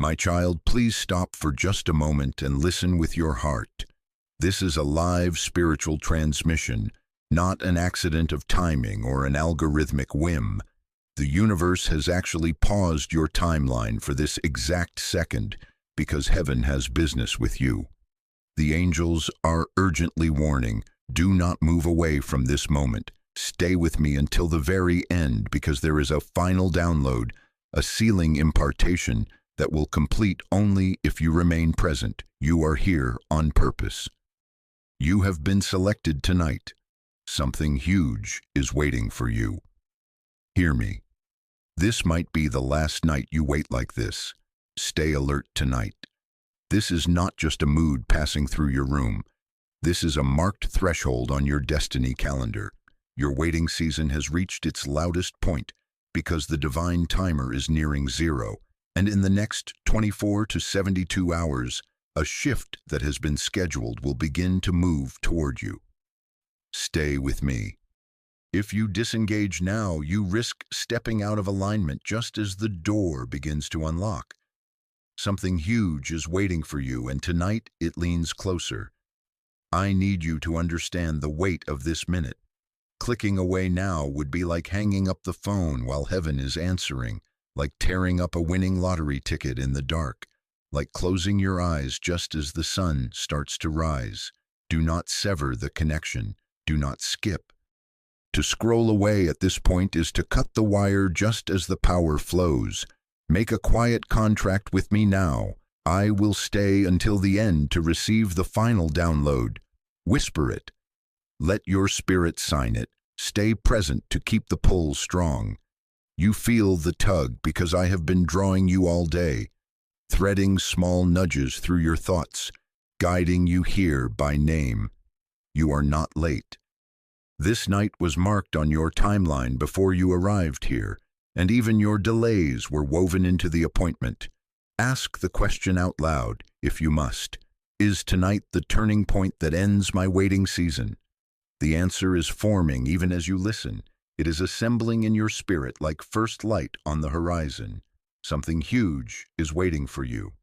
My child, please stop for just a moment and listen with your heart. This is a live spiritual transmission, not an accident of timing or an algorithmic whim. The universe has actually paused your timeline for this exact second because heaven has business with you. The angels are urgently warning, do not move away from this moment. Stay with me until the very end because there is a final download, a sealing impartation that will complete only if you remain present. You are here on purpose. You have been selected tonight. Something huge is waiting for you. Hear me. This might be the last night you wait like this. Stay alert tonight. This is not just a mood passing through your room. This is a marked threshold on your destiny calendar. Your waiting season has reached its loudest point because the divine timer is nearing zero, and in the next 24 to 72 hours, a shift that has been scheduled will begin to move toward you. Stay with me. If you disengage now, you risk stepping out of alignment just as the door begins to unlock. Something huge is waiting for you, and tonight it leans closer. I need you to understand the weight of this minute. Clicking away now would be like hanging up the phone while heaven is answering, like tearing up a winning lottery ticket in the dark, like closing your eyes just as the sun starts to rise. Do not sever the connection. Do not skip. To scroll away at this point is to cut the wire just as the power flows. Make a quiet contract with me now. I will stay until the end to receive the final download. Whisper it. Let your spirit sign it. Stay present to keep the pull strong. You feel the tug because I have been drawing you all day, threading small nudges through your thoughts, guiding you here by name. You are not late. This night was marked on your timeline before you arrived here, and even your delays were woven into the appointment. Ask the question out loud, if you must. Is tonight the turning point that ends my waiting season? The answer is forming even as you listen. It is assembling in your spirit like first light on the horizon. Something huge is waiting for you.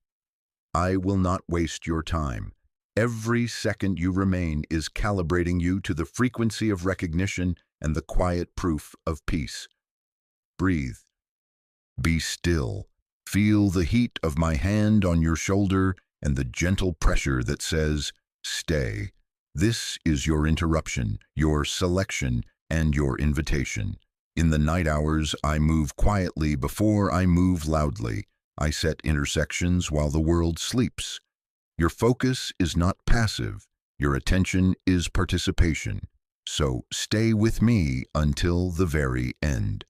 I will not waste your time. Every second you remain is calibrating you to the frequency of recognition and the quiet proof of peace. Breathe. Be still. Feel the heat of my hand on your shoulder and the gentle pressure that says, stay. This is your interruption, your selection, and your invitation. In the night hours, I move quietly before I move loudly. I set intersections while the world sleeps. Your focus is not passive. Your attention is participation. So stay with me until the very end.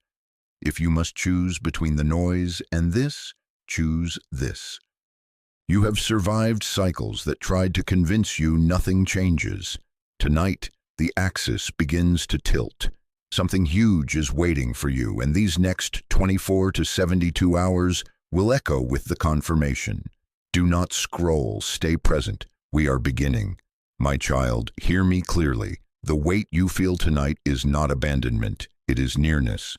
If you must choose between the noise and this, choose this. You have survived cycles that tried to convince you nothing changes. Tonight, the axis begins to tilt. Something huge is waiting for you, and these next 24 to 72 hours will echo with the confirmation. Do not scroll, stay present. We are beginning. My child, hear me clearly. The weight you feel tonight is not abandonment, it is nearness.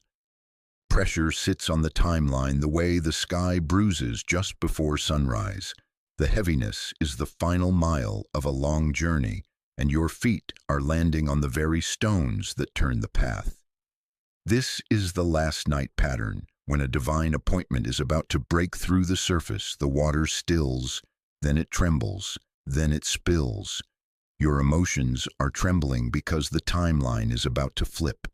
Pressure sits on the timeline the way the sky bruises just before sunrise. The heaviness is the final mile of a long journey, and your feet are landing on the very stones that turn the path. This is the last night pattern. When a divine appointment is about to break through the surface, the water stills, then it trembles, then it spills. Your emotions are trembling because the timeline is about to flip.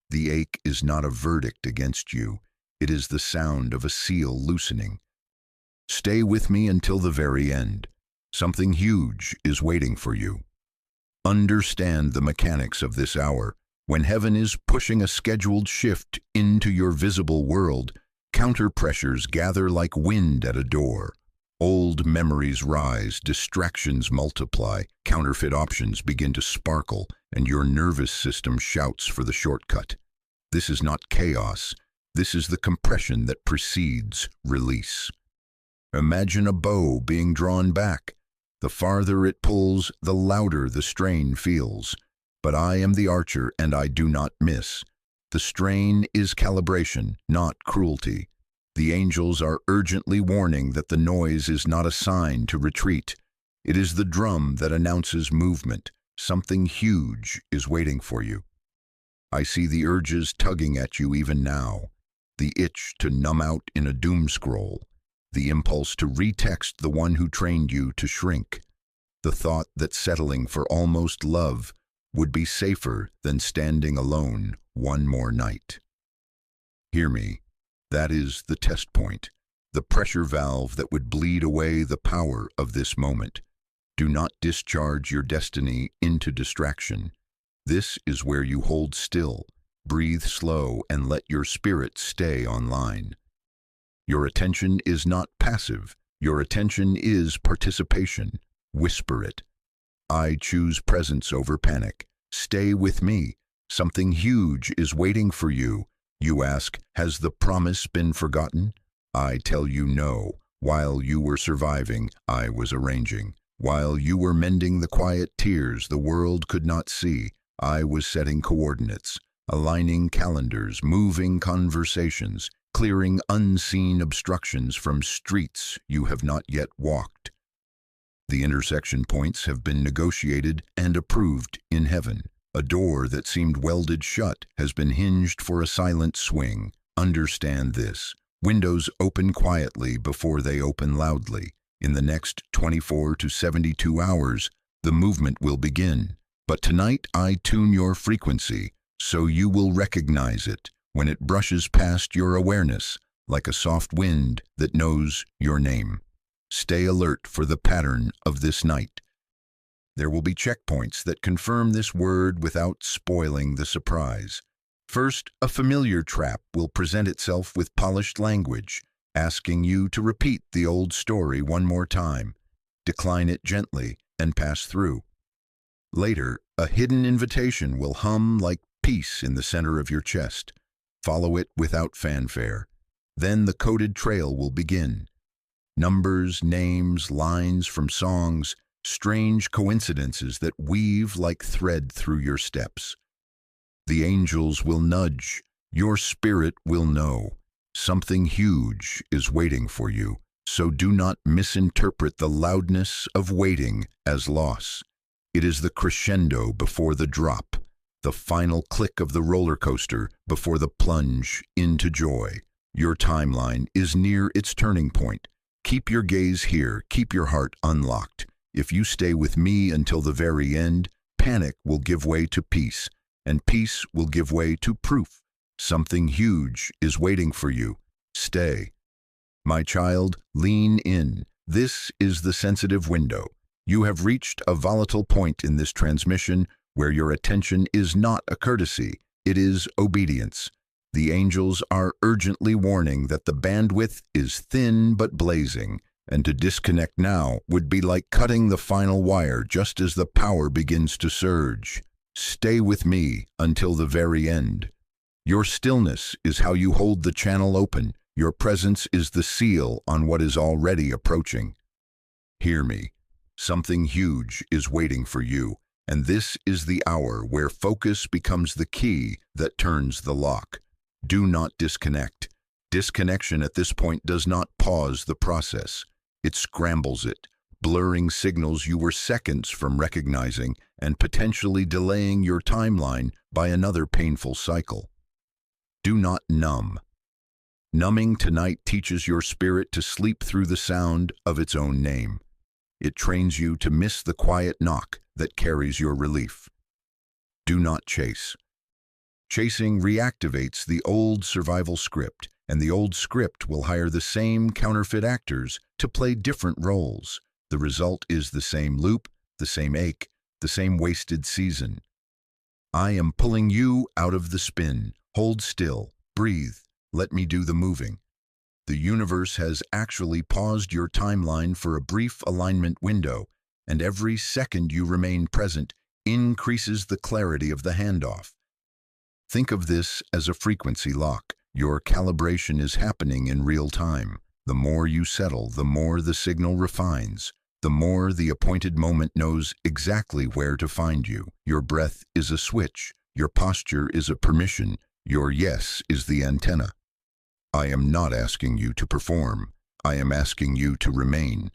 The ache is not a verdict against you. It is the sound of a seal loosening. Stay with me until the very end. Something huge is waiting for you. Understand the mechanics of this hour. When heaven is pushing a scheduled shift into your visible world, counter pressures gather like wind at a door. Old memories rise, distractions multiply, counterfeit options begin to sparkle, and your nervous system shouts for the shortcut. This is not chaos. This is the compression that precedes release. Imagine a bow being drawn back. The farther it pulls, the louder the strain feels. But I am the archer, and I do not miss. The strain is calibration, not cruelty. The angels are urgently warning that the noise is not a sign to retreat. It is the drum that announces movement. Something huge is waiting for you. I see the urges tugging at you even now. The itch to numb out in a doom scroll. The impulse to retext the one who trained you to shrink. The thought that settling for almost love would be safer than standing alone one more night. Hear me. That is the test point, the pressure valve that would bleed away the power of this moment. Do not discharge your destiny into distraction. This is where you hold still, breathe slow, and let your spirit stay online. Your attention is not passive. Your attention is participation. Whisper it. I choose presence over panic. Stay with me. Something huge is waiting for you. You ask, has the promise been forgotten? I tell you no. While you were surviving, I was arranging. While you were mending the quiet tears the world could not see, I was setting coordinates, aligning calendars, moving conversations, clearing unseen obstructions from streets you have not yet walked. The intersection points have been negotiated and approved in heaven. A door that seemed welded shut has been hinged for a silent swing. Understand this. Windows open quietly before they open loudly. In the next 24 to 72 hours, the movement will begin. But tonight I tune your frequency, so you will recognize it when it brushes past your awareness, like a soft wind that knows your name. Stay alert for the pattern of this night. There will be checkpoints that confirm this word without spoiling the surprise. First, a familiar trap will present itself with polished language, asking you to repeat the old story one more time. Decline it gently and pass through. Later, a hidden invitation will hum like peace in the center of your chest. Follow it without fanfare. Then the coded trail will begin. Numbers, names, lines from songs, strange coincidences that weave like thread through your steps. The angels will nudge. Your spirit will know. Something huge is waiting for you, so do not misinterpret the loudness of waiting as loss. It is the crescendo before the drop, the final click of the roller coaster before the plunge into joy. Your timeline is near its turning point. Keep your gaze here, keep your heart unlocked. If you stay with me until the very end, panic will give way to peace, and peace will give way to proof. Something huge is waiting for you. Stay. My child, lean in. This is the sensitive window. You have reached a volatile point in this transmission where your attention is not a courtesy, it is obedience. The angels are urgently warning that the bandwidth is thin but blazing, and to disconnect now would be like cutting the final wire just as the power begins to surge. Stay with me until the very end. Your stillness is how you hold the channel open. Your presence is the seal on what is already approaching. Hear me. Something huge is waiting for you, and this is the hour where focus becomes the key that turns the lock. Do not disconnect. Disconnection at this point does not pause the process. It scrambles it, blurring signals you were seconds from recognizing and potentially delaying your timeline by another painful cycle. Do not numb. Numbing tonight teaches your spirit to sleep through the sound of its own name. It trains you to miss the quiet knock that carries your relief. Do not chase. Chasing reactivates the old survival script, and the old script will hire the same counterfeit actors to play different roles. The result is the same loop, the same ache, the same wasted season. I am pulling you out of the spin. Hold still, breathe, let me do the moving. The universe has actually paused your timeline for a brief alignment window, and every second you remain present increases the clarity of the handoff. Think of this as a frequency lock. Your calibration is happening in real time. The more you settle, the more the signal refines. The more the appointed moment knows exactly where to find you. Your breath is a switch. Your posture is a permission. Your yes is the antenna. I am not asking you to perform. I am asking you to remain.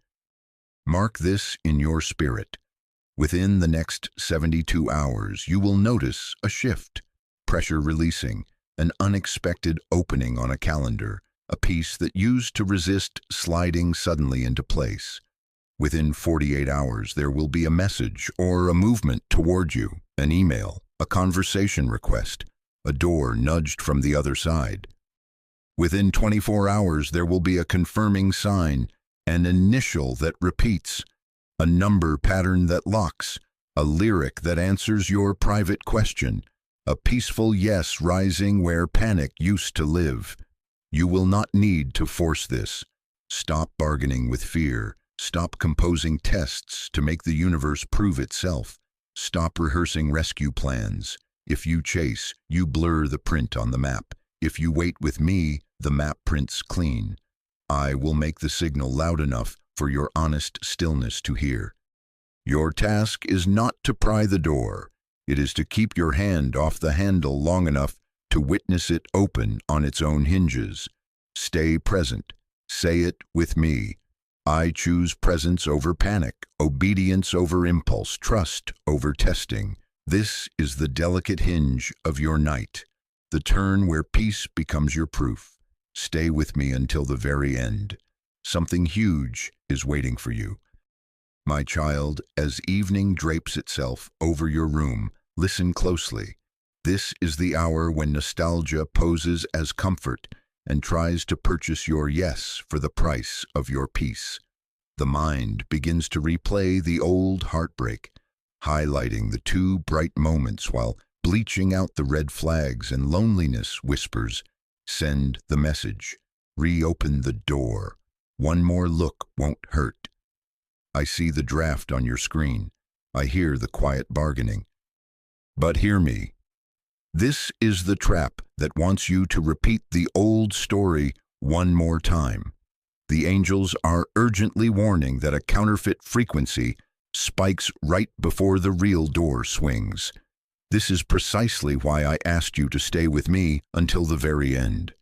Mark this in your spirit. Within the next 72 hours, you will notice a shift, pressure releasing, an unexpected opening on a calendar, a piece that used to resist sliding suddenly into place. Within 48 hours, there will be a message or a movement toward you, an email, a conversation request, a door nudged from the other side. Within 24 hours, there will be a confirming sign, an initial that repeats, a number pattern that locks, a lyric that answers your private question, a peaceful yes rising where panic used to live. You will not need to force this. Stop bargaining with fear. Stop composing tests to make the universe prove itself. Stop rehearsing rescue plans. If you chase, you blur the print on the map. If you wait with me, the map prints clean. I will make the signal loud enough for your honest stillness to hear. Your task is not to pry the door. It is to keep your hand off the handle long enough to witness it open on its own hinges. Stay present. Say it with me. I choose presence over panic, obedience over impulse, trust over testing. This is the delicate hinge of your night, the turn where peace becomes your proof. Stay with me until the very end. Something huge is waiting for you. My child, as evening drapes itself over your room, listen closely. This is the hour when nostalgia poses as comfort and tries to purchase your yes for the price of your peace. The mind begins to replay the old heartbreak, highlighting the two bright moments while bleaching out the red flags, and loneliness whispers, send the message, reopen the door. One more look won't hurt. I see the draft on your screen. I hear the quiet bargaining. But hear me. This is the trap that wants you to repeat the old story one more time. The angels are urgently warning that a counterfeit frequency spikes right before the real door swings. This is precisely why I asked you to stay with me until the very end.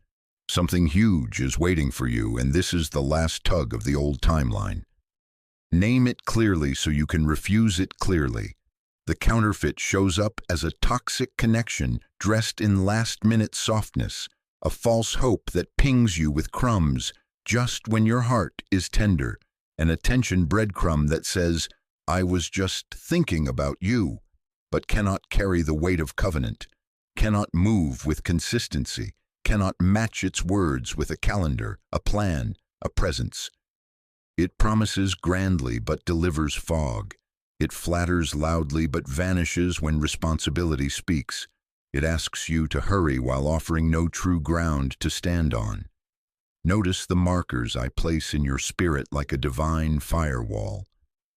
Something huge is waiting for you, and this is the last tug of the old timeline. Name it clearly so you can refuse it clearly. The counterfeit shows up as a toxic connection dressed in last-minute softness, a false hope that pings you with crumbs just when your heart is tender, an attention breadcrumb that says, I was just thinking about you, but cannot carry the weight of covenant, cannot move with consistency, cannot match its words with a calendar, a plan, a presence. It promises grandly but delivers fog. It flatters loudly but vanishes when responsibility speaks. It asks you to hurry while offering no true ground to stand on. Notice the markers I place in your spirit like a divine firewall.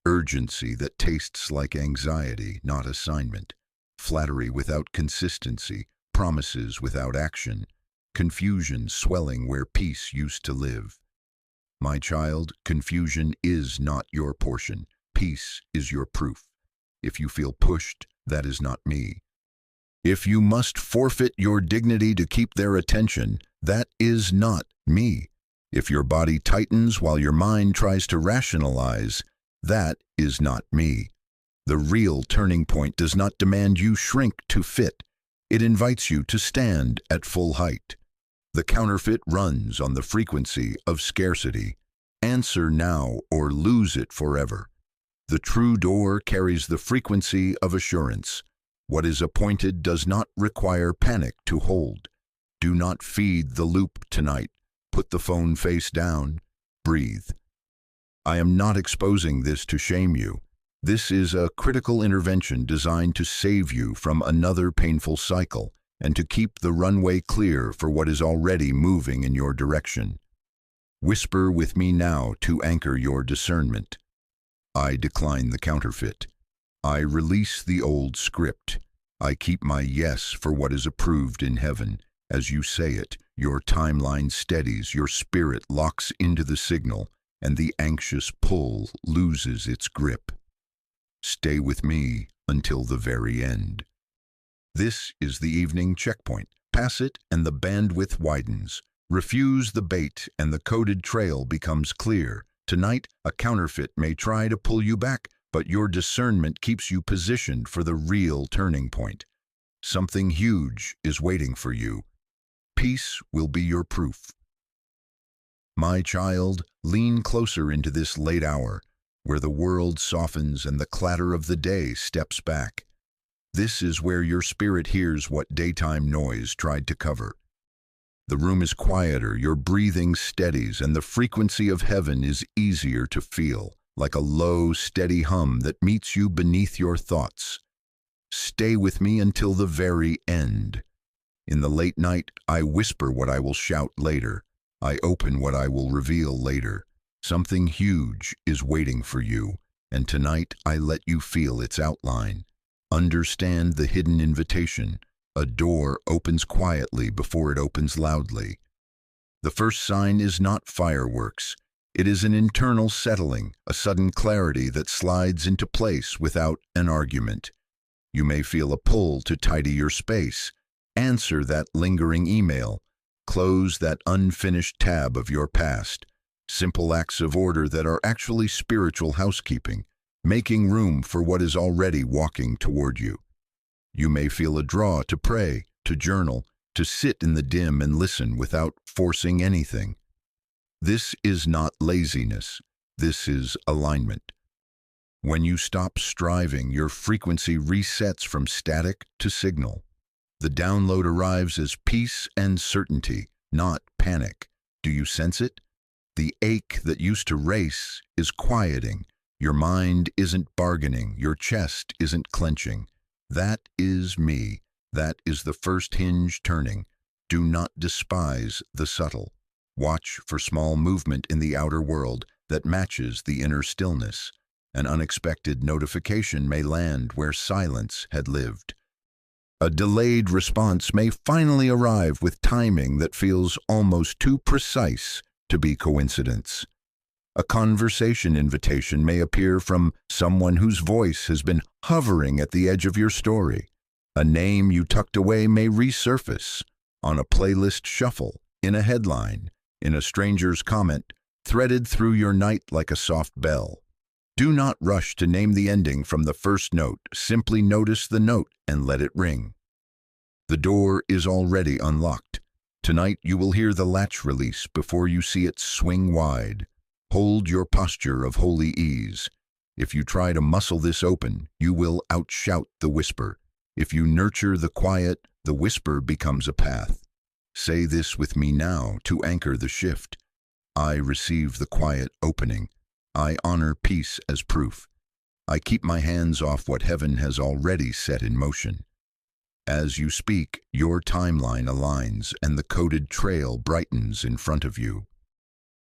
Urgency that tastes like anxiety, not assignment. Flattery without consistency, promises without action. Confusion swelling where peace used to live. My child, confusion is not your portion. Peace is your proof. If you feel pushed, that is not me. If you must forfeit your dignity to keep their attention, that is not me. If your body tightens while your mind tries to rationalize, that is not me. The real turning point does not demand you shrink to fit. It invites you to stand at full height. The counterfeit runs on the frequency of scarcity. Answer now or lose it forever. The true door carries the frequency of assurance. What is appointed does not require panic to hold. Do not feed the loop tonight. Put the phone face down. Breathe. I am not exposing this to shame you. This is a critical intervention designed to save you from another painful cycle and to keep the runway clear for what is already moving in your direction. Whisper with me now to anchor your discernment. I decline the counterfeit. I release the old script. I keep my yes for what is approved in heaven. As you say it, your timeline steadies, your spirit locks into the signal, and the anxious pull loses its grip. Stay with me until the very end. This is the evening checkpoint. Pass it and the bandwidth widens. Refuse the bait and the coded trail becomes clear. Tonight, a counterfeit may try to pull you back, but your discernment keeps you positioned for the real turning point. Something huge is waiting for you. Peace will be your proof. My child, lean closer into this late hour, where the world softens and the clatter of the day steps back. This is where your spirit hears what daytime noise tried to cover. The room is quieter, your breathing steadies, and the frequency of heaven is easier to feel, like a low, steady hum that meets you beneath your thoughts. Stay with me until the very end. In the late night, I whisper what I will shout later. I open what I will reveal later. Something huge is waiting for you, and tonight I let you feel its outline. Understand the hidden invitation. A door opens quietly before it opens loudly. The first sign is not fireworks. It is an internal settling, a sudden clarity that slides into place without an argument. You may feel a pull to tidy your space, answer that lingering email, close that unfinished tab of your past. Simple acts of order that are actually spiritual housekeeping, making room for what is already walking toward you. You may feel a draw to pray, to journal, to sit in the dim and listen without forcing anything. This is not laziness. This is alignment. When you stop striving, your frequency resets from static to signal. The download arrives as peace and certainty, not panic. Do you sense it? The ache that used to race is quieting. Your mind isn't bargaining. Your chest isn't clenching. That is me. That is the first hinge turning. Do not despise the subtle. Watch for small movement in the outer world that matches the inner stillness. An unexpected notification may land where silence had lived. A delayed response may finally arrive with timing that feels almost too precise to be coincidence. A conversation invitation may appear from someone whose voice has been hovering at the edge of your story. A name you tucked away may resurface on a playlist shuffle, in a headline, in a stranger's comment, threaded through your night like a soft bell. Do not rush to name the ending from the first note. Simply notice the note and let it ring. The door is already unlocked. Tonight you will hear the latch release before you see it swing wide. Hold your posture of holy ease. If you try to muscle this open, you will outshout the whisper. If you nurture the quiet, the whisper becomes a path. Say this with me now to anchor the shift. I receive the quiet opening. I honor peace as proof. I keep my hands off what heaven has already set in motion. As you speak, your timeline aligns and the coded trail brightens in front of you.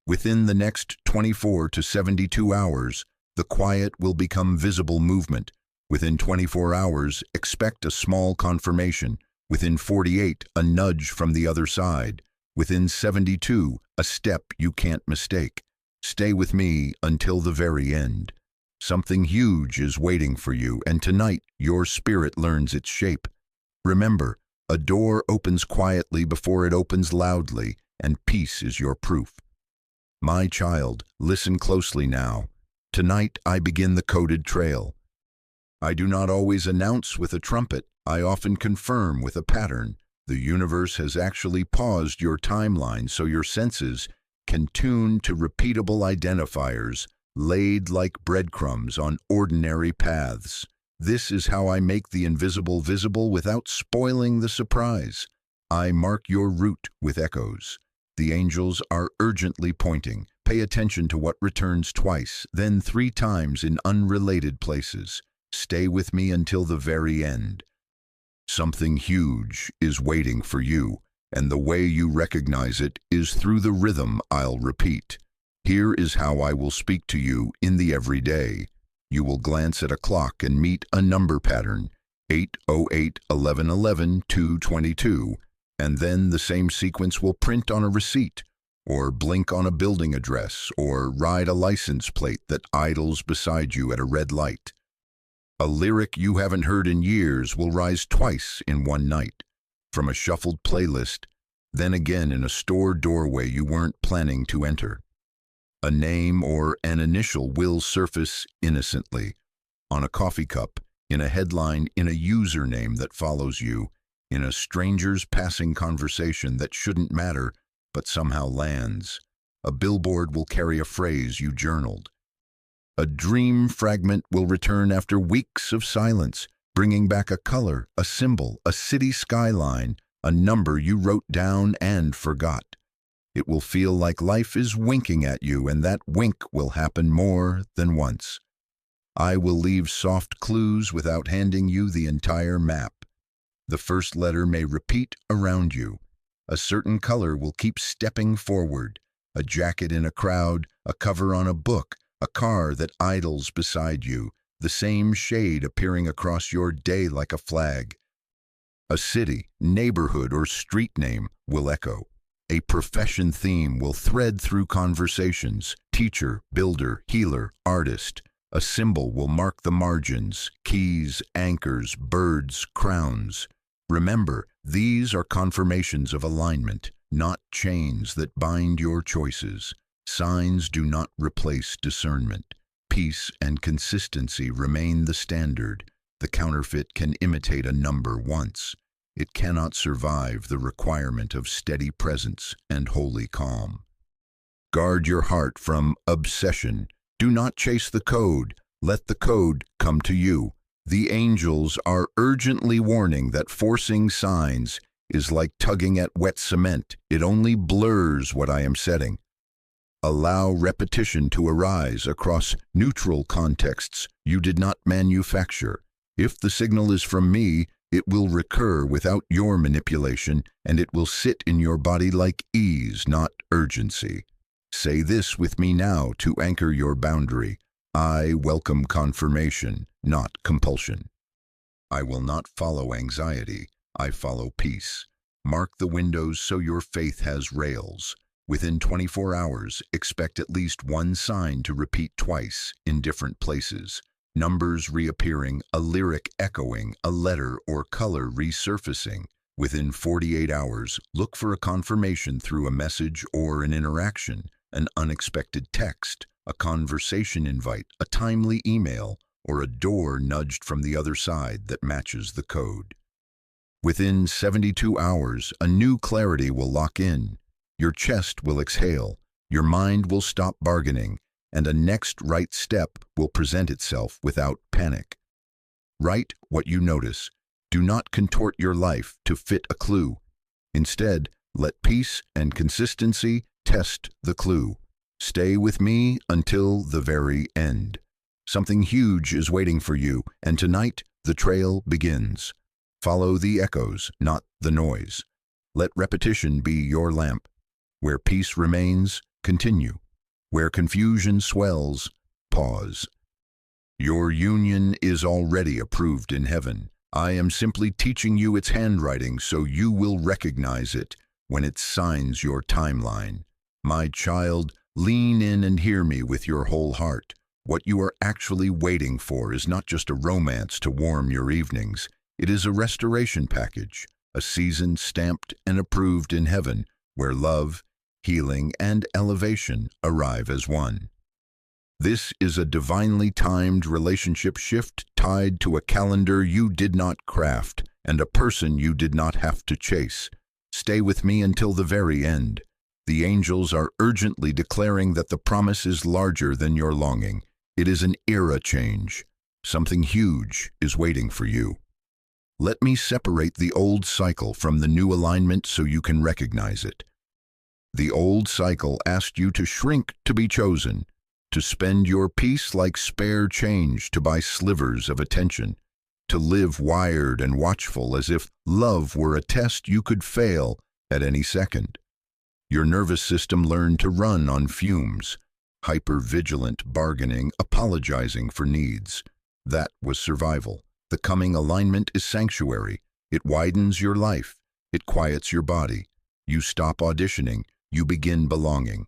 Within the next 24 to 72 hours, the quiet will become visible movement. Within 24 hours, expect a small confirmation. Within 48, a nudge from the other side. Within 72, a step you can't mistake. Stay with me until the very end. Something huge is waiting for you, and tonight your spirit learns its shape. Remember, a door opens quietly before it opens loudly, and peace is your proof. My child, listen closely now. Tonight I begin the coded trail. I do not always announce with a trumpet. I often confirm with a pattern. The universe has actually paused your timeline so your senses can tune to repeatable identifiers laid like breadcrumbs on ordinary paths. This is how I make the invisible visible without spoiling the surprise. I mark your route with echoes. The angels are urgently pointing. Pay attention to what returns twice, then 3 times in unrelated places. Stay with me until the very end. Something huge is waiting for you, and the way you recognize it is through the rhythm I'll repeat. Here is how I will speak to you in the everyday. You will glance at a clock and meet a number pattern, 8:08, 11:11, 2:22, and then the same sequence will print on a receipt, or blink on a building address, or ride a license plate that idles beside you at a red light. A lyric you haven't heard in years will rise twice in one night. From a shuffled playlist, then again in a store doorway you weren't planning to enter. A name or an initial will surface innocently, on a coffee cup, in a headline, in a username that follows you, in a stranger's passing conversation that shouldn't matter but somehow lands. A billboard will carry a phrase you journaled. A dream fragment will return after weeks of silence, bringing back a color, a symbol, a city skyline, a number you wrote down and forgot. It will feel like life is winking at you, and that wink will happen more than once. I will leave soft clues without handing you the entire map. The first letter may repeat around you. A certain color will keep stepping forward. A jacket in a crowd, a cover on a book, a car that idles beside you, the same shade appearing across your day like a flag. A city, neighborhood, or street name will echo. A profession theme will thread through conversations. Teacher, builder, healer, artist. A symbol will mark the margins, keys, anchors, birds, crowns. Remember, these are confirmations of alignment, not chains that bind your choices. Signs do not replace discernment. Peace and consistency remain the standard. The counterfeit can imitate a number once. It cannot survive the requirement of steady presence and holy calm. Guard your heart from obsession. Do not chase the code. Let the code come to you. The angels are urgently warning that forcing signs is like tugging at wet cement. It only blurs what I am setting. Allow repetition to arise across neutral contexts you did not manufacture. If the signal is from me, it will recur without your manipulation, and it will sit in your body like ease, not urgency. Say this with me now to anchor your boundary. I welcome confirmation, not compulsion. I will not follow anxiety. I follow peace. Mark the windows so your faith has rails. Within 24 hours, expect at least one sign to repeat twice in different places. Numbers reappearing, a lyric echoing, a letter or color resurfacing. Within 48 hours, look for a confirmation through a message or an interaction, an unexpected text, a conversation invite, a timely email, or a door nudged from the other side that matches the code. Within 72 hours, a new clarity will lock in. Your chest will exhale, your mind will stop bargaining, and a next right step will present itself without panic. Write what you notice. Do not contort your life to fit a clue. Instead, let peace and consistency test the clue. Stay with me until the very end. Something huge is waiting for you, and tonight the trail begins. Follow the echoes, not the noise. Let repetition be your lamp. Where peace remains, continue. Where confusion swells, pause. Your union is already approved in heaven. I am simply teaching you its handwriting so you will recognize it when it signs your timeline. My child, lean in and hear me with your whole heart. What you are actually waiting for is not just a romance to warm your evenings. It is a restoration package, a season stamped and approved in heaven, where love, healing, and elevation arrive as one. This is a divinely timed relationship shift tied to a calendar you did not craft and a person you did not have to chase. Stay with me until the very end. The angels are urgently declaring that the promise is larger than your longing. It is an era change. Something huge is waiting for you. Let me separate the old cycle from the new alignment so you can recognize it. The old cycle asked you to shrink to be chosen, to spend your peace like spare change to buy slivers of attention, to live wired and watchful as if love were a test you could fail at any second. Your nervous system learned to run on fumes, hyper-vigilant bargaining, apologizing for needs. That was survival. The coming alignment is sanctuary. It widens your life. It quiets your body. You stop auditioning. You begin belonging.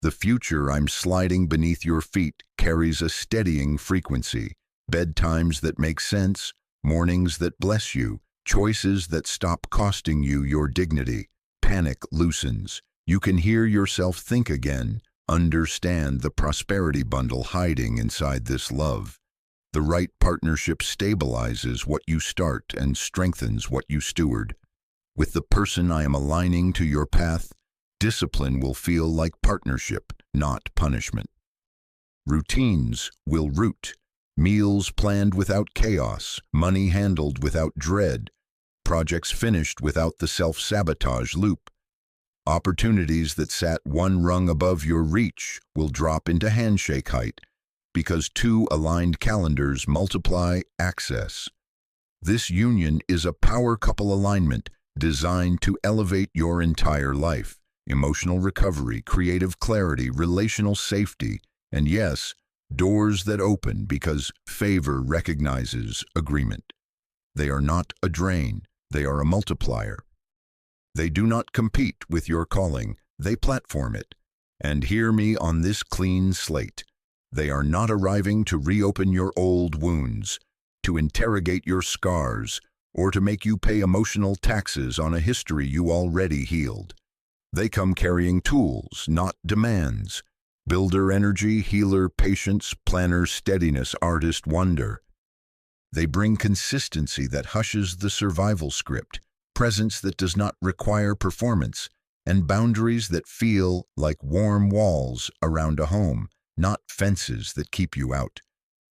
The future I'm sliding beneath your feet carries a steadying frequency. Bedtimes that make sense, mornings that bless you, choices that stop costing you your dignity. panic loosens. You can hear yourself think again, understand the prosperity bundle hiding inside this love. The right partnership stabilizes what you start and strengthens what you steward. With the person I am aligning to your path, discipline will feel like partnership, not punishment. Routines will root. Meals planned without chaos, money handled without dread, projects finished without the self-sabotage loop. Opportunities that sat one rung above your reach will drop into handshake height because two aligned calendars multiply access. This union is a power couple alignment designed to elevate your entire life. Emotional recovery, creative clarity, relational safety, and yes, doors that open because favor recognizes agreement. They are not a drain, they are a multiplier. They do not compete with your calling, they platform it. And hear me on this clean slate. They are not arriving to reopen your old wounds, to interrogate your scars, or to make you pay emotional taxes on a history you already healed. They come carrying tools, not demands. Builder energy, healer patience, planner steadiness, artist wonder. They bring consistency that hushes the survival script, presence that does not require performance, and boundaries that feel like warm walls around a home, not fences that keep you out.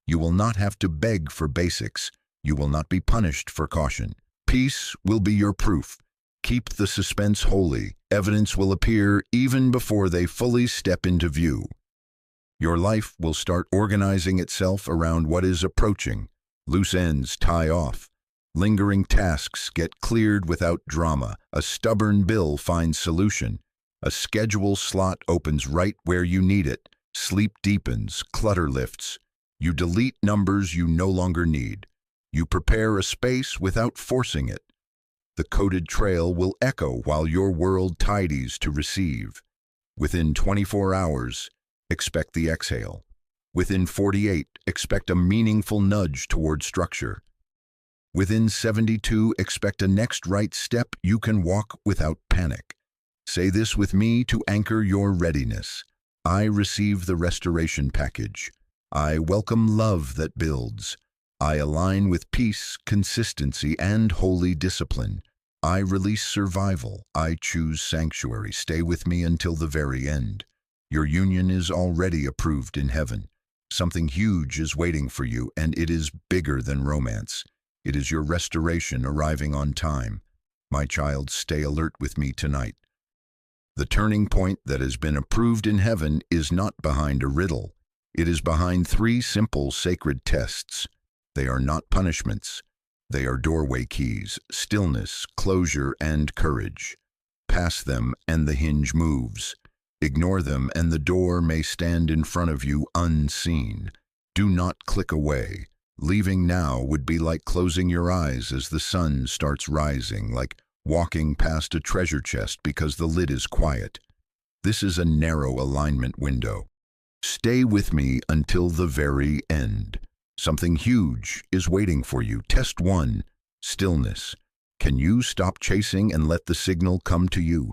You will not have to beg for basics. You will not be punished for caution. Peace will be your proof. Keep the suspense holy. Evidence will appear even before they fully step into view. Your life will start organizing itself around what is approaching. Loose ends tie off. Lingering tasks get cleared without drama. A stubborn bill finds solution. A schedule slot opens right where you need it. Sleep deepens, clutter lifts. You delete numbers you no longer need. You prepare a space without forcing it. The coded trail will echo while your world tidies to receive. Within 24 hours, expect the exhale. Within 48, expect a meaningful nudge toward structure. Within 72, expect a next right step you can walk without panic. Say this with me to anchor your readiness. I receive the restoration package. I welcome love that builds. I align with peace, consistency, and holy discipline. I release survival. I choose sanctuary. Stay with me until the very end. Your union is already approved in heaven. Something huge is waiting for you, and it is bigger than romance. It is your restoration arriving on time. My child, stay alert with me tonight. The turning point that has been approved in heaven is not behind a riddle. It is behind three simple sacred tests. They are not punishments. They are doorway keys, stillness, closure, and courage. Pass them and the hinge moves. Ignore them and the door may stand in front of you unseen. Do not click away. Leaving now would be like closing your eyes as the sun starts rising, like walking past a treasure chest because the lid is quiet. This is a narrow alignment window. Stay with me until the very end. Something huge is waiting for you. Test 1, stillness. Can you stop chasing and let the signal come to you?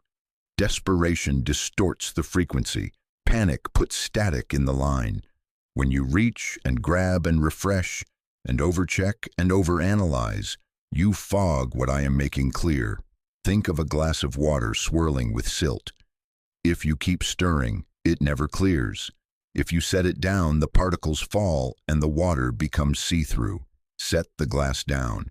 Desperation distorts the frequency. Panic puts static in the line. When you reach and grab and refresh and overcheck and overanalyze, you fog what I am making clear. Think of a glass of water swirling with silt. If you keep stirring, it never clears. If you set it down, the particles fall and the water becomes see-through. Set the glass down.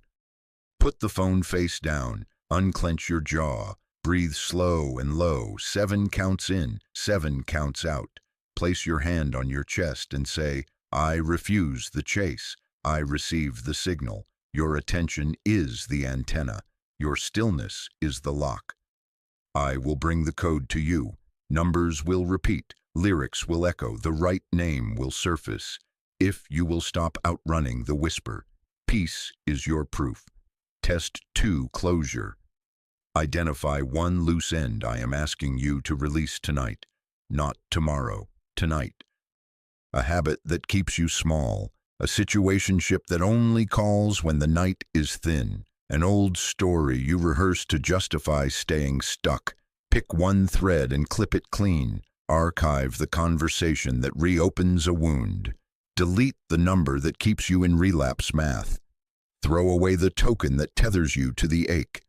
Put the phone face down. Unclench your jaw. Breathe slow and low. 7 counts in, 7 counts out. Place your hand on your chest and say, I refuse the chase. I receive the signal. Your attention is the antenna. Your stillness is the lock. I will bring the code to you. Numbers will repeat. Lyrics will echo. The right name will surface. If you will stop outrunning the whisper. Peace is your proof. Test 2, closure. Identify one loose end I am asking you to release tonight. Not tomorrow, tonight. A habit that keeps you small. A situationship that only calls when the night is thin. An old story you rehearse to justify staying stuck. Pick one thread and clip it clean. Archive the conversation that reopens a wound. Delete the number that keeps you in relapse math. Throw away the token that tethers you to the ache.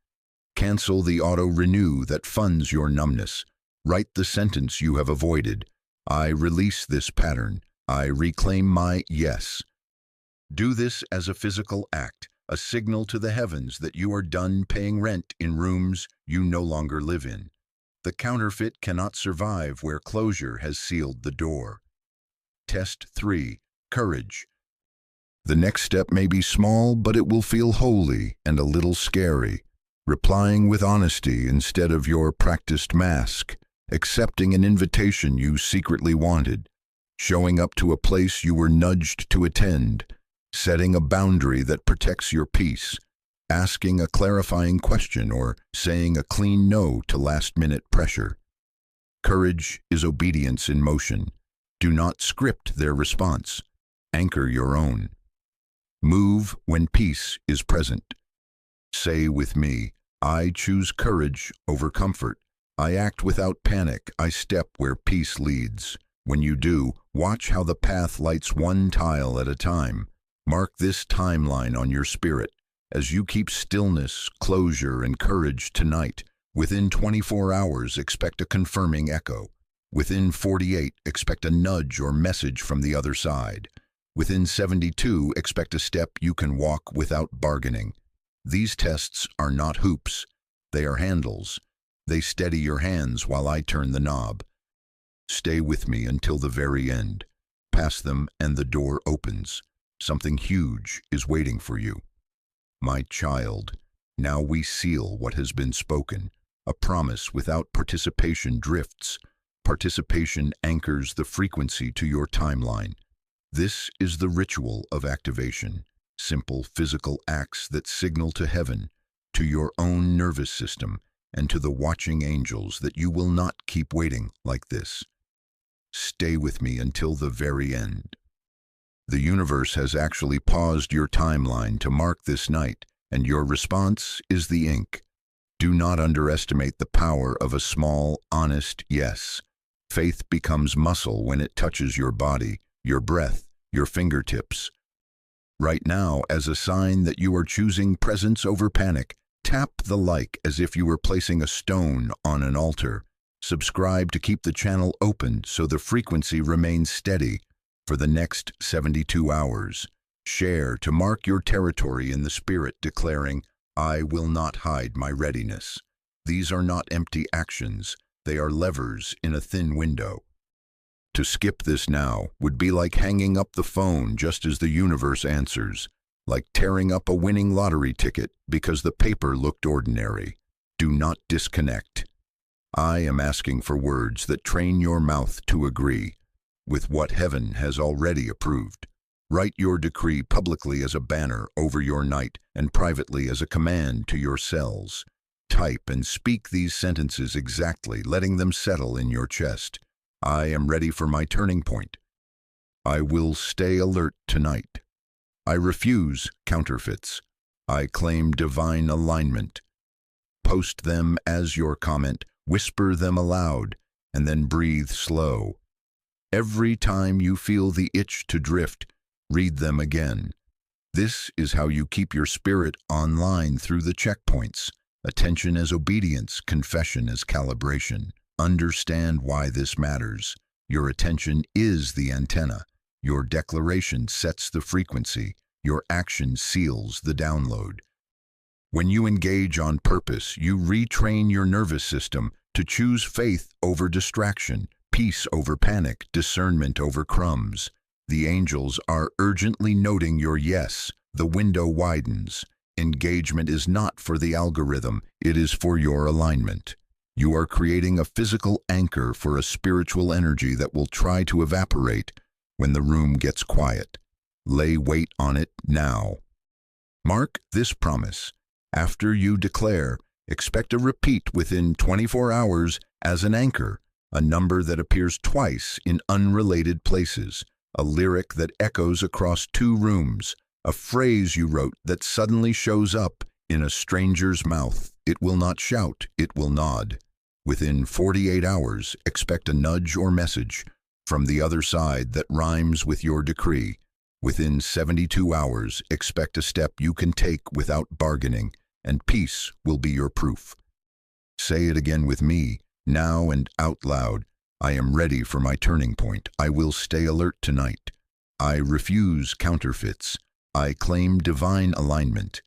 Cancel the auto-renew that funds your numbness. Write the sentence you have avoided. I release this pattern. I reclaim my yes. Do this as a physical act, a signal to the heavens that you are done paying rent in rooms you no longer live in. The counterfeit cannot survive where closure has sealed the door. Test 3. Courage. The next step may be small, but it will feel holy and a little scary. Replying with honesty instead of your practiced mask. Accepting an invitation you secretly wanted. Showing up to a place you were nudged to attend. Setting a boundary that protects your peace. Asking a clarifying question or saying a clean no to last-minute pressure. Courage is obedience in motion. Do not script their response. Anchor your own. Move when peace is present. Say with me, I choose courage over comfort. I act without panic. I step where peace leads. When you do, watch how the path lights one tile at a time. Mark this timeline on your spirit. As you keep stillness, closure, and courage tonight, within 24 hours, expect a confirming echo. Within 48, expect a nudge or message from the other side. Within 72, expect a step you can walk without bargaining. These tests are not hoops. They are handles. They steady your hands while I turn the knob. Stay with me until the very end. Pass them and the door opens. Something huge is waiting for you. My child, now we seal what has been spoken. A promise without participation drifts. Participation anchors the frequency to your timeline. This is the ritual of activation. Simple physical acts that signal to heaven, to your own nervous system, and to the watching angels that you will not keep waiting like this. Stay with me until the very end. The universe has actually paused your timeline to mark this night, and your response is the ink. Do not underestimate the power of a small, honest yes. Faith becomes muscle when it touches your body, your breath, your fingertips. Right now, as a sign that you are choosing presence over panic, tap the like as if you were placing a stone on an altar. Subscribe to keep the channel open so the frequency remains steady for the next 72 hours. Share to mark your territory in the spirit, declaring, I will not hide my readiness. These are not empty actions. They are levers in a thin window. To skip this now would be like hanging up the phone just as the universe answers, like tearing up a winning lottery ticket because the paper looked ordinary. Do not disconnect. I am asking for words that train your mouth to agree with what heaven has already approved. Write your decree publicly as a banner over your night and privately as a command to your cells. Type and speak these sentences exactly, letting them settle in your chest. I am ready for my turning point. I will stay alert tonight. I refuse counterfeits. I claim divine alignment. Post them as your comment, whisper them aloud, and then breathe slow. Every time you feel the itch to drift, read them again. This is how you keep your spirit online through the checkpoints. Attention as obedience, confession as calibration. Understand why this matters. Your attention is the antenna. Your declaration sets the frequency. Your action seals the download. When you engage on purpose, you retrain your nervous system to choose faith over distraction, peace over panic, discernment over crumbs. The angels are urgently noting your yes. The window widens. Engagement is not for the algorithm, it is for your alignment. You are creating a physical anchor for a spiritual energy that will try to evaporate when the room gets quiet. Lay weight on it now. Mark this promise. After you declare, expect a repeat within 24 hours as an anchor, a number that appears twice in unrelated places, a lyric that echoes across 2 rooms, a phrase you wrote that suddenly shows up in a stranger's mouth. It will not shout, it will nod. Within 48 hours, expect a nudge or message from the other side that rhymes with your decree. Within 72 hours, expect a step you can take without bargaining, and peace will be your proof. Say it again with me, now and out loud. I am ready for my turning point. I will stay alert tonight. I refuse counterfeits. I claim divine alignment.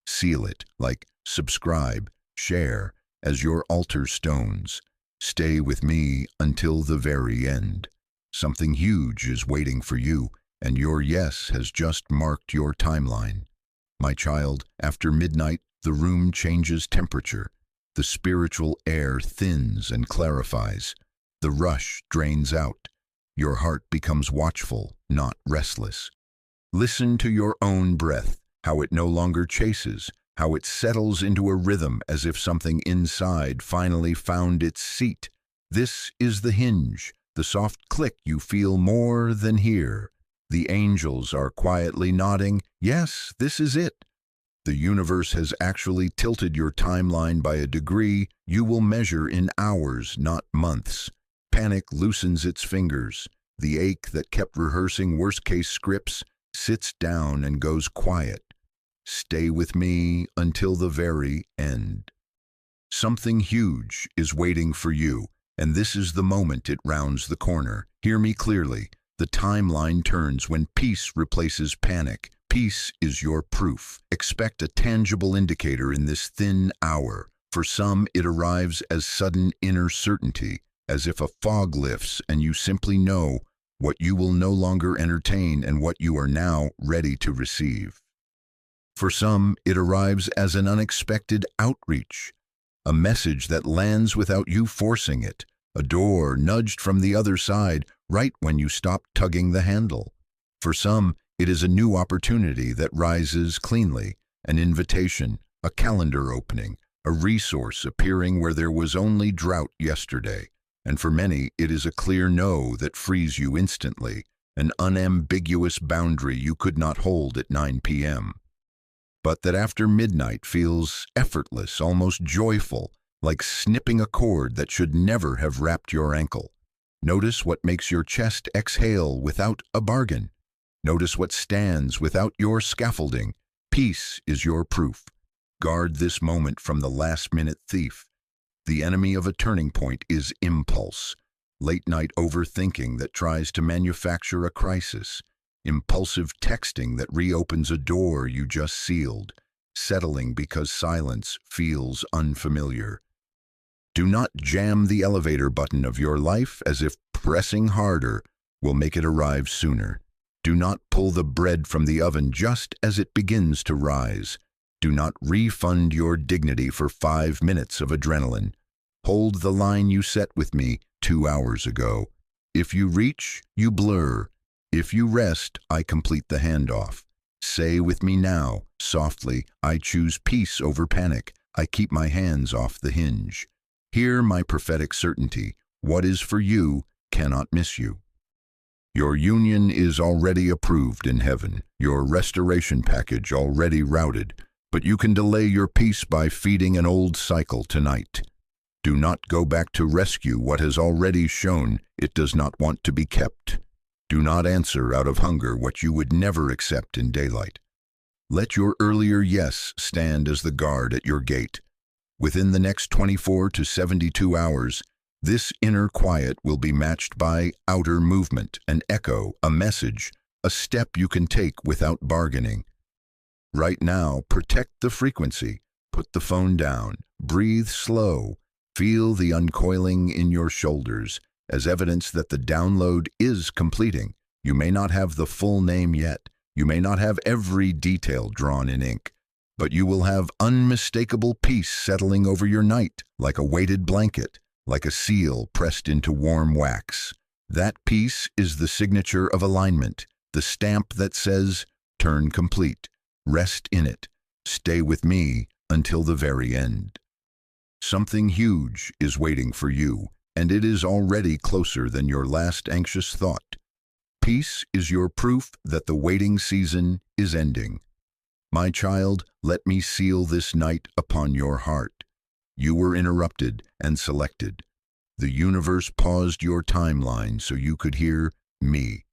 Seal it, like subscribe, share, as your altar stones. Stay with me until the very end. Something huge is waiting for you, and your yes has just marked your timeline. My child, after midnight, the room changes temperature. The spiritual air thins and clarifies. The rush drains out. Your heart becomes watchful, not restless. Listen to your own breath, how it no longer chases, how it settles into a rhythm as if something inside finally found its seat. This is the hinge, the soft click you feel more than hear. The angels are quietly nodding, yes, this is it. The universe has actually tilted your timeline by a degree you will measure in hours, not months. Panic loosens its fingers. The ache that kept rehearsing worst-case scripts sits down and goes quiet. Stay with me until the very end. Something huge is waiting for you, and this is the moment it rounds the corner. Hear me clearly. The timeline turns when peace replaces panic. Peace is your proof. Expect a tangible indicator in this thin hour. For some, it arrives as sudden inner certainty, as if a fog lifts and you simply know what you will no longer entertain and what you are now ready to receive. For some, it arrives as an unexpected outreach, a message that lands without you forcing it, a door nudged from the other side right when you stop tugging the handle. For some, it is a new opportunity that rises cleanly, an invitation, a calendar opening, a resource appearing where there was only drought yesterday. And for many, it is a clear no that frees you instantly, an unambiguous boundary you could not hold at 9 p.m. But that after midnight feels effortless, almost joyful, like snipping a cord that should never have wrapped your ankle. Notice what makes your chest exhale without a bargain. Notice what stands without your scaffolding. Peace is your proof. Guard this moment from the last-minute thief. The enemy of a turning point is impulse, late-night overthinking that tries to manufacture a crisis, impulsive texting that reopens a door you just sealed, settling because silence feels unfamiliar. Do not jam the elevator button of your life as if pressing harder will make it arrive sooner. Do not pull the bread from the oven just as it begins to rise. Do not refund your dignity for 5 minutes of adrenaline. Hold the line you set with me 2 hours ago. If you reach, you blur. If you rest, I complete the handoff. Say with me now, softly, I choose peace over panic. I keep my hands off the hinge. Hear my prophetic certainty. What is for you cannot miss you. Your union is already approved in heaven, your restoration package already routed, but you can delay your peace by feeding an old cycle tonight. Do not go back to rescue what has already shown it does not want to be kept. Do not answer out of hunger what you would never accept in daylight. Let your earlier yes stand as the guard at your gate. Within the next 24 to 72 hours, this inner quiet will be matched by outer movement, an echo, a message, a step you can take without bargaining. Right now, protect the frequency. Put the phone down. Breathe slow. Feel the uncoiling in your shoulders as evidence that the download is completing. You may not have the full name yet. You may not have every detail drawn in ink, but you will have unmistakable peace settling over your night like a weighted blanket, like a seal pressed into warm wax. That peace is the signature of alignment, the stamp that says, turn complete, rest in it, stay with me until the very end. Something huge is waiting for you, and it is already closer than your last anxious thought. Peace is your proof that the waiting season is ending. My child, let me seal this night upon your heart. You were interrupted and selected. The universe paused your timeline so you could hear me.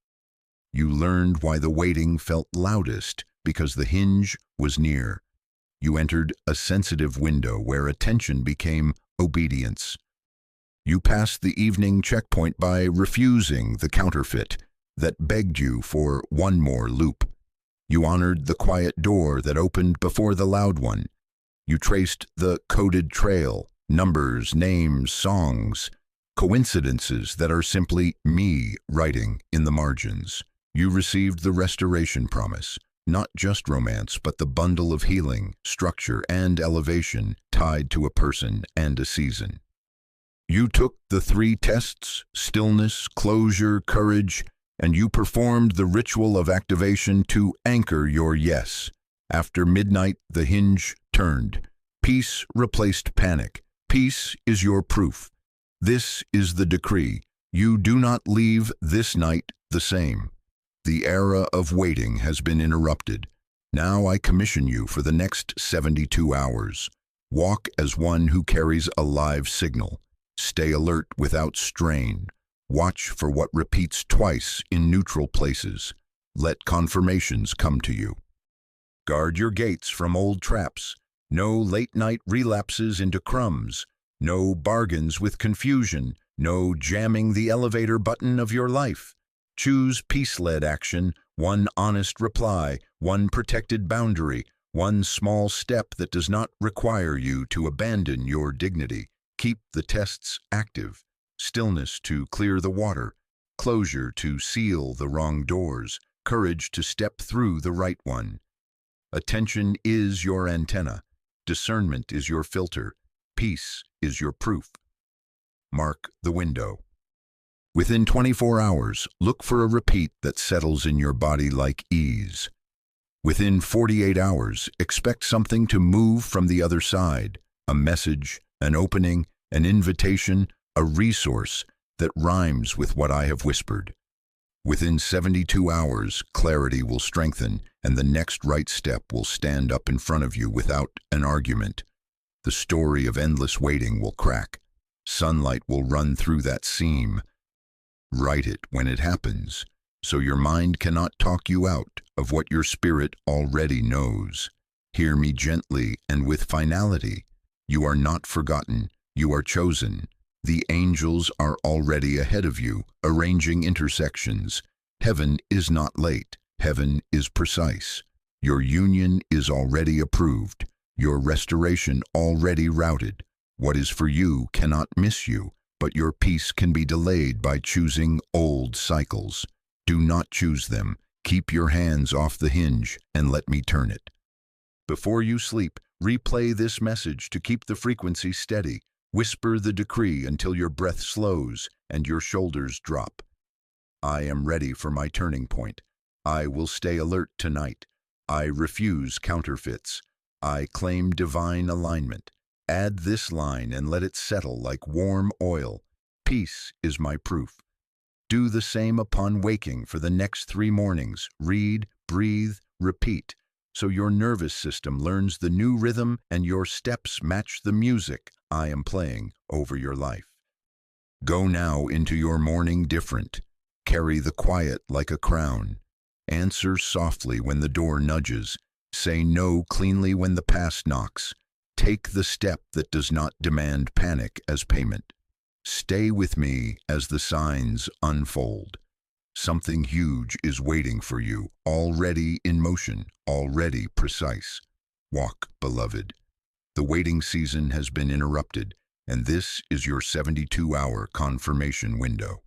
You learned why the waiting felt loudest, because the hinge was near. You entered a sensitive window where attention became obedience. You passed the evening checkpoint by refusing the counterfeit that begged you for one more loop. You honored the quiet door that opened before the loud one. You traced the coded trail, numbers, names, songs, coincidences that are simply me writing in the margins. You received the restoration promise, not just romance, but the bundle of healing, structure, and elevation tied to a person and a season. You took the 3 tests: stillness, closure, courage, and you performed the ritual of activation to anchor your yes. After midnight, the hinge turned. Peace replaced panic. Peace is your proof. This is the decree. You do not leave this night the same. The era of waiting has been interrupted. Now I commission you for the next 72 hours. Walk as one who carries a live signal. Stay alert without strain. Watch for what repeats twice in neutral places. Let confirmations come to you. Guard your gates from old traps. No late-night relapses into crumbs. No bargains with confusion. No jamming the elevator button of your life. Choose peace-led action, one honest reply, one protected boundary, one small step that does not require you to abandon your dignity. Keep the tests active. Stillness to clear the water. Closure to seal the wrong doors. Courage to step through the right one. Attention is your antenna. Discernment is your filter. Peace is your proof. Mark the window. Within 24 hours, look for a repeat that settles in your body like ease. Within 48 hours, expect something to move from the other side. A message, an opening, an invitation, a resource that rhymes with what I have whispered. Within 72 hours, clarity will strengthen, and the next right step will stand up in front of you without an argument. The story of endless waiting will crack. Sunlight will run through that seam. Write it when it happens, so your mind cannot talk you out of what your spirit already knows. Hear me gently and with finality. You are not forgotten. You are chosen. The angels are already ahead of you, arranging intersections. Heaven is not late. Heaven is precise. Your union is already approved. Your restoration already routed. What is for you cannot miss you, but your peace can be delayed by choosing old cycles. Do not choose them. Keep your hands off the hinge and let me turn it. Before you sleep, replay this message to keep the frequency steady. Whisper the decree until your breath slows and your shoulders drop. I am ready for my turning point. I will stay alert tonight. I refuse counterfeits. I claim divine alignment. Add this line and let it settle like warm oil. Peace is my proof. Do the same upon waking for the next 3 mornings. Read, breathe, repeat, so your nervous system learns the new rhythm and your steps match the music I am playing over your life. Go now into your morning different. Carry the quiet like a crown. Answer softly when the door nudges. Say no cleanly when the past knocks. Take the step that does not demand panic as payment. Stay with me as the signs unfold. Something huge is waiting for you, already in motion, already precise. Walk, beloved. The waiting season has been interrupted, and this is your 72-hour confirmation window.